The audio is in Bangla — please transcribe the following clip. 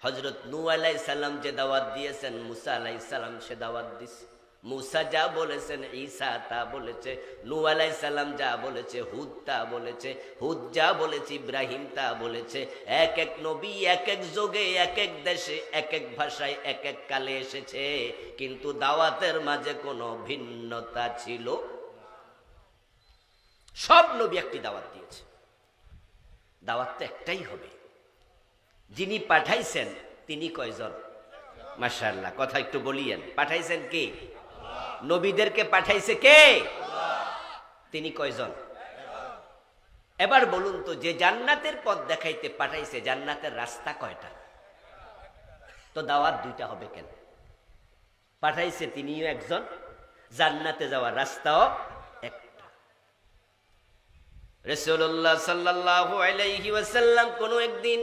হযরত নূহ আলাইহিস সালাম যে দাওয়াত দিয়েছেন, মুসা আলাইহিস সালাম সে দাওয়াত দিছে। মুসা যা বলেছেন ঈসা তা বলেছে, নূহ আলাইহিস সালাম যা বলেছে হুদ তা বলেছে, হুদ যা বলেছে ইব্রাহিম তা বলেছে। এক এক নবী এক এক যুগে এক এক দেশে এক এক ভাষায় এক এক কালে এসেছে, কিন্তু দাওয়াতের মাঝে কোনো ভিন্নতা ছিল। সব নবী একটি দাওয়াত দিয়েছে, দাওয়াত তো একটাই হবে। যিনি পাঠাইছেন তিনি কয়জন? মাশাআল্লাহ, কথা একটু বলিয়েন। পাঠাইছেন কে? নবীদেরকে পাঠাইছে কে? তিনি কয়জন? এবার বলুন তো, যে জান্নাতের পথ দেখাইতে পাঠাইছে, জান্নাতের রাস্তা কয়টা? তো দাওয়াত দুইটা হবে কেন? পাঠাইছে তিনিও একজন, জান্নাতে যাওয়ার রাস্তাও একটা। রাসূলুল্লাহ সাল্লাল্লাহু আলাইহি ওয়াসাল্লাম কোনো একদিন